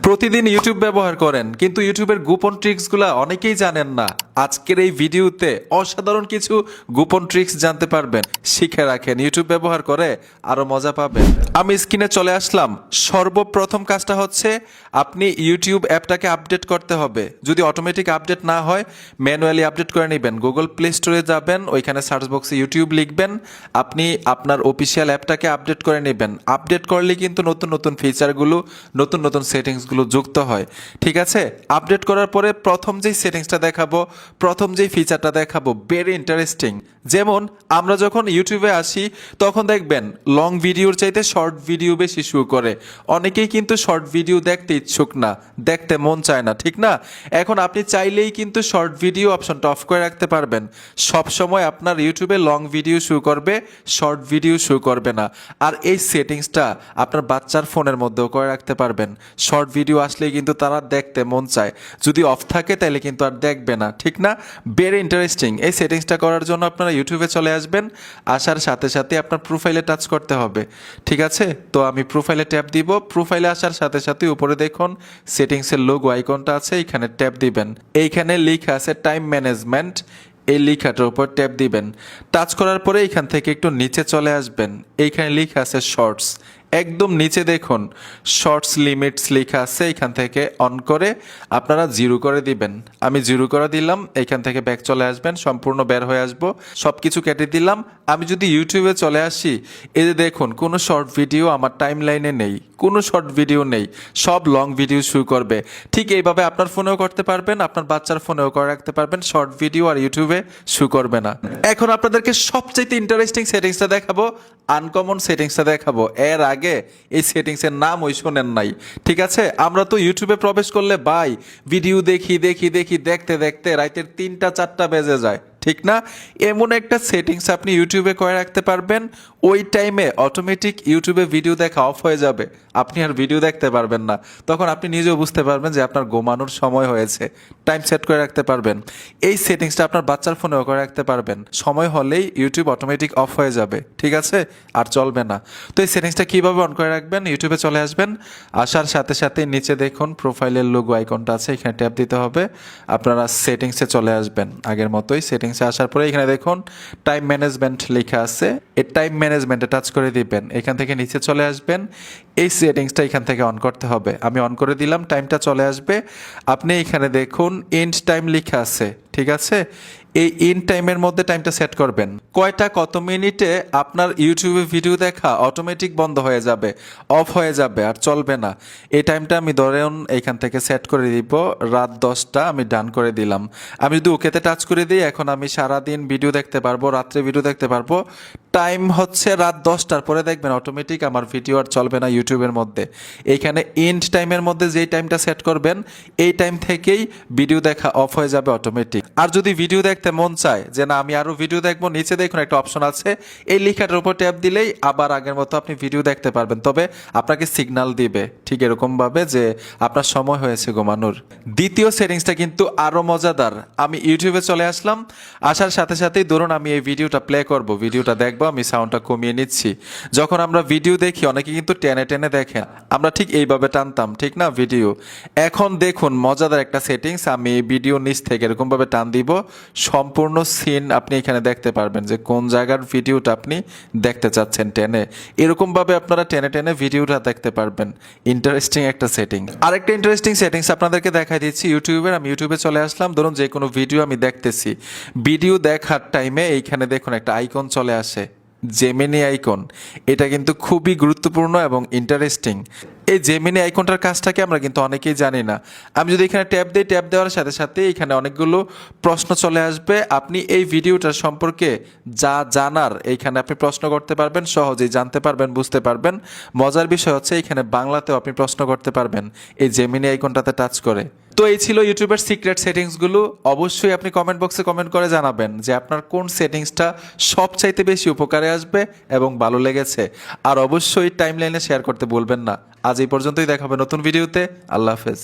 প্রতিদিন ইউটিউব ব্যবহার করেন কিন্তু ইউটিউবের গোপন ট্রিক্সগুলো অনেকেই জানেন না। আজকের এই ভিডিওতে অসাধারণ কিছু গোপন ট্রিক্স জানতে পারবেন। শিখে রাখেন, ইউটিউব ব্যবহার করে আরো মজা পাবেন। আমি স্ক্রিনে চলে আসলাম। সর্বপ্রথম কাজটা হচ্ছে আপনি ইউটিউব অ্যাপটাকে আপডেট করতে হবে। যদি অটোমেটিক আপডেট না হয় ম্যানুয়ালি আপডেট করে নেবেন। গুগল প্লে স্টোরে যাবেন, ওইখানে সার্চ বক্সে ইউটিউব লিখবেন, আপনি আপনার অফিসিয়াল অ্যাপটাকে আপডেট করে নেবেন। আপডেট করলে কিন্তু নতুন নতুন ফিচারগুলো, নতুন নতুন সেটিংসগুলো যুক্ত হয়। ঠিক আছে, আপডেট করার পরে প্রথম যেই সেটিংসটা দেখাবো, প্রথম যেই ফিচারটা দেখাবো ভেরি ইন্টারেস্টিং। যেমন আমরা যখন ইউটিউবে আসি তখন দেখবেন লং ভিডিওর চাইতে শর্ট ভিডিও বেশি শো করে। অনেকেই কিন্তু শর্ট ভিডিও দেখতে ইচ্ছুক না, দেখতে মন চায় না, ঠিক না? এখন আপনি চাইলেই কিন্তু শর্ট ভিডিও অপশনটা অফ করে রাখতে পারবেন। সব সময় আপনার ইউটিউবে লং ভিডিও শো করবে, শর্ট ভিডিও শো করবে না। আর এই সেটিংসটা আপনার বাচ্চার ফোনের মধ্যেও করে রাখতে পারবেন। শর্ট ভিডিও আসলে কিন্তু তারা দেখতে মন চায়, যদি অফ থাকে তাহলে কিন্তু আর দেখবে না, ঠিক না? Very interesting. এই সেটিংসটা করার জন্য আপনারা ইউটিউবে চলে আসবেন। আসার সাথে সাথে আপনার প্রোফাইলে টাচ করতে হবে, ঠিক আছে? তো আমি প্রোফাইলে ট্যাপ দিব। প্রোফাইলে আসার সাথে সাথে উপরে দেখুন সেটিংসের লোগো আইকনটা আছে, এখানে ট্যাপ দিবেন। এইখানে লেখা আছে টাইম ম্যানেজমেন্ট, এই লেখাটার উপর ট্যাপ দিবেন। টাচ করার পরে এখান থেকে একটু নিচে চলে আসবেন, এইখানে লেখা আছে শর্টস। একদম নিচে দেখুন শর্টস লিমিটস লেখা আছে, এখান থেকে অন করে আপনারা জিরো করে দিবেন। আমি জিরো করে দিলাম, এখান থেকে ব্যাক চলে আসবেন, সম্পূর্ণ বের হয়ে আসবো, সব কিছু কেটে দিলাম। আমি যদি ইউটিউবে চলে আসি, এই যে দেখুন কোনো শর্ট ভিডিও আমার টাইম লাইনে নেই, কোনো শর্ট ভিডিও নেই, সব লং ভিডিও শো করবে। ঠিক এইভাবে আপনার ফোনেও করতে পারবেন, আপনার বাচ্চার ফোনেও করে রাখতে পারবেন, শর্ট ভিডিও আর ইউটিউবে শো করবে না। এখন আপনাদেরকে সবচেয়ে ইন্টারেস্টিং সেটিংসটা দেখাবো, আনকমন সেটিংসটা দেখাবো। এর আগে এই সেটিংসের নাম ওই শোনেন নাই, ঠিক আছে? আমরা তো ইউটিউবে প্রবেশ করলে ভাই ভিডিও দেখি দেখি দেখি দেখতে দেখতে রাতের 3টা 4টা বেজে যায়, ঠিক না? এমন একটা সেটিংস আপনি ইউটিউবে করে রাখতে পারবেন, ওই টাইমে অটোমেটিক ইউটিউবে ভিডিও দেখা অফ হয়ে যাবে, আপনি আর ভিডিও দেখতে পারবেন না। তখন আপনি নিজেও বুঝতে পারবেন যে আপনার ঘুমানোর সময় হয়েছে, টাইম সেট করে রাখতে পারবেন। এই সেটিংসটা আপনার বাচ্চার ফোনেও করে রাখতে পারবেন। সময় হলেই ইউটিউব অটোমেটিক অফ হয়ে যাবে, ঠিক আছে? আর চলবে না। তো এই সেটিংসটা কীভাবে অন করে রাখবেন, ইউটিউবে চলে আসবেন। আসার সাথে সাথে নিচে দেখুন প্রোফাইলের লোগো আইকনটা আছে, এখানে ট্যাপ দিতে হবে। আপনারা সেটিংসে চলে আসবেন আগের মতোই। সেটিংসে আসার পরে এখানে দেখুন টাইম ম্যানেজমেন্ট লেখা আছে, এই টাইম ম্যানেজমেন্টে টাচ করে দিবেন। এখান থেকে নিচে চলে আসবেন, এই সেটিংসটা এখান থেকে অন করতে হবে। আমি অন করে দিলাম, টাইমটা চলে আসবে। আপনি এখানে দেখুন এন্ড টাইম লেখা আছে, ঠিক আছে? এই ইন টাইমের মধ্যে টাইমটা সেট করবেন, কয়টা কত মিনিটে আপনার ইউটিউবে ভিডিও দেখা অটোমেটিক বন্ধ হয়ে যাবে, অফ হয়ে যাবে, আর চলবে না। এই টাইমটা আমি ধরেন এইখান থেকে সেট করে দিব রাত 10টা, আমি ডান করে দিলাম। আমি যদি ওকেতে টাচ করে দিই, এখন আমি সারাদিন ভিডিও দেখতে পারবো, রাত্রে ভিডিও দেখতে পারবো। টাইম হচ্ছে রাত 10টার পরে দেখবেন অটোমেটিক আমার ভিডিও আর চলবে না ইউটিউবের মধ্যে। এইখানে এন্ড টাইমের মধ্যে যেই টাইমটা সেট করবেন, এই টাইম থেকেই ভিডিও দেখা অফ হয়ে যাবে অটোমেটিক। আর যদি ভিডিও দেখতে মন চায় যে না আমি আরো ভিডিও দেখবো, নিচে দেখুন একটা অপশন আছে, এই লেখাটার উপর ট্যাপ দিলেই আবার আগের মতো আপনি ভিডিও দেখতে পারবেন। তবে আপনাকে সিগন্যাল দিবে ঠিক এরকম ভাবে যে আপনার সময় হয়েছে ঘুমানোর। দ্বিতীয় সেটিংসটা কিন্তু আরো মজাদার। আমি ইউটিউবে চলে আসলাম, আসার সাথে সাথেই ধরুন আমি এই ভিডিওটা প্লে করব, ভিডিওটা দেখবো, আমি সাউন্ডটা কমিয়ে নিচ্ছি। যখন আমরা ভিডিও দেখি অনেকে কিন্তু টেনে টেনে দেখেন, আমরা ঠিক এইভাবে টানতাম, ঠিক না ভিডিও? এখন দেখুন মজাদার একটা সেটিংস, আমি ভিডিও নিচ থেকে এরকম ভাবে টান দিব, সম্পূর্ণ সিন আপনি এখানে দেখতে পারবেন যে কোন জায়গার ভিডিওটা আপনি দেখতে চাচ্ছেন টেনে। এরকম ভাবে আপনারা টেনে টেনে ভিডিওটা দেখতে পারবেন। ইন্টারেস্টিং একটা সেটিং। আরেকটা ইন্টারেস্টিং সেটিংস আপনাদেরকে দেখাই দিচ্ছি ইউটিউবের। আমি ইউটিউবে চলে আসলাম, ধরুন যে কোনো ভিডিও আমি দেখতেছি, ভিডিও দেখার টাইমে এইখানে দেখুন একটা আইকন চলে আসে, জেমিনি আইকন। এটা কিন্তু খুবই গুরুত্বপূর্ণ এবং ইন্টারেস্টিং। এই জেমিনি আইকনটার কাজটাকে আমরা কিন্তু অনেকেই জানি না। আমি যদি এখানে ট্যাপ দিই, ট্যাপ দেওয়ার সাথে সাথে এখানে অনেকগুলো প্রশ্ন চলে আসবে। আপনি এই ভিডিওটার সম্পর্কে যা জানার এইখানে আপনি প্রশ্ন করতে পারবেন, সহজেই জানতে পারবেন, বুঝতে পারবেন। মজার বিষয় হচ্ছে এখানে বাংলাতেও আপনি প্রশ্ন করতে পারবেন এই জেমিনি আইকনটাতে টাচ করে। তো এই ছিল ইউটিউবের সিক্রেট সেটিংসগুলো। অবশ্যই আপনি কমেন্ট বক্সে কমেন্ট করে জানাবেন যে আপনার কোন সেটিংসটা সবচাইতে বেশি উপকারে আসবে এবং ভালো লেগেছে। আর অবশ্যই টাইমলাইনে শেয়ার করতে ভুলবেন না। আজ এই পর্যন্তই, দেখা হবে নতুন ভিডিওতে। আল্লাহ হাফেজ।